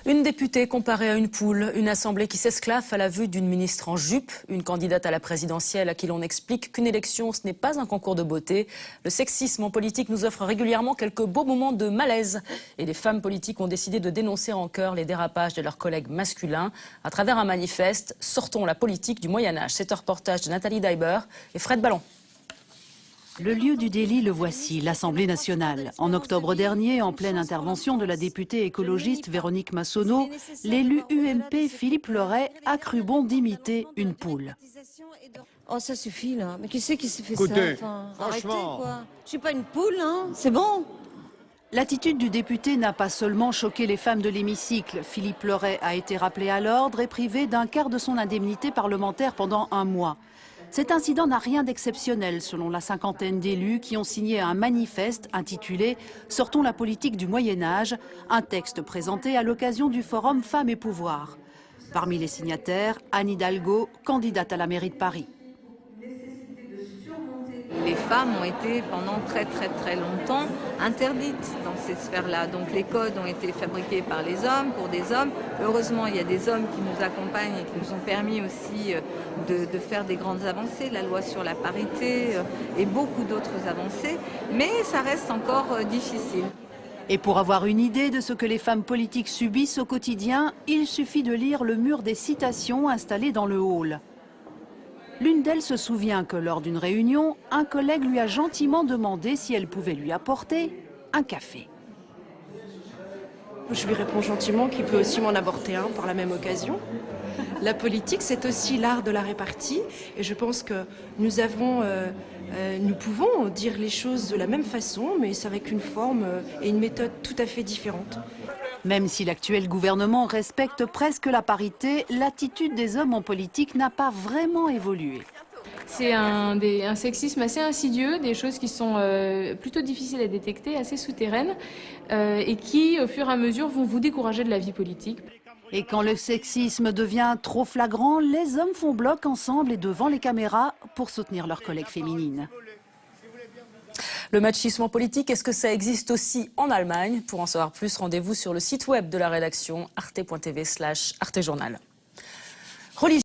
Une députée comparée à une poule, une assemblée qui s'esclaffe à la vue d'une ministre en jupe, une candidate à la présidentielle à qui l'on explique qu'une élection ce n'est pas un concours de beauté. Le sexisme en politique nous offre régulièrement quelques beaux moments de malaise et les femmes politiques ont décidé de dénoncer en chœur les dérapages de leurs collègues masculins. À travers un manifeste, sortons la politique du Moyen-Âge. C'est un reportage de Nathalie Daiber et Fred Ballon. Le lieu du délit, le voici, l'Assemblée nationale. En octobre dernier, en pleine intervention de la députée écologiste Véronique Massonneau, l'élu UMP Philippe Loret a cru bon d'imiter une poule. Oh, ça suffit là. Mais qui c'est qui s'est fait Écoutez, ça enfin, franchement. arrêtez, quoi. Je suis pas une poule, hein. C'est bon. L'attitude du député n'a pas seulement choqué les femmes de l'hémicycle. Philippe Loret a été rappelé à l'ordre et privé d'un quart de son indemnité parlementaire pendant un mois. Cet incident n'a rien d'exceptionnel, selon la cinquantaine d'élus qui ont signé un manifeste intitulé « Sortons la politique du Moyen-Âge », un texte présenté à l'occasion du forum Femmes et Pouvoir. Parmi les signataires, Anne Hidalgo, candidate à la mairie de Paris. Les femmes ont été pendant très longtemps interdites dans ces sphères-là. Donc les codes ont été fabriqués par les hommes, pour des hommes. Heureusement, il y a des hommes qui nous accompagnent et qui nous ont permis aussi de faire des grandes avancées, la loi sur la parité et beaucoup d'autres avancées. Mais ça reste encore difficile. Et pour avoir une idée de ce que les femmes politiques subissent au quotidien, il suffit de lire le mur des citations installé dans le hall. L'une d'elles se souvient que lors d'une réunion, un collègue lui a gentiment demandé si elle pouvait lui apporter un café. Je lui réponds gentiment qu'il peut aussi m'en apporter un par la même occasion. La politique, c'est aussi l'art de la répartie et je pense que nous pouvons dire les choses de la même façon, mais c'est avec une forme et une méthode tout à fait différentes. Même si l'actuel gouvernement respecte presque la parité, l'attitude des hommes en politique n'a pas vraiment évolué. C'est un sexisme assez insidieux, des choses qui sont plutôt difficiles à détecter, assez souterraines, et qui, au fur et à mesure, vont vous décourager de la vie politique. Et quand le sexisme devient trop flagrant, les hommes font bloc ensemble et devant les caméras pour soutenir leurs collègues féminines. Le machisme en politique, est-ce que ça existe aussi en Allemagne? Pour en savoir plus, rendez-vous sur le site web de la rédaction arte.tv/artejournal.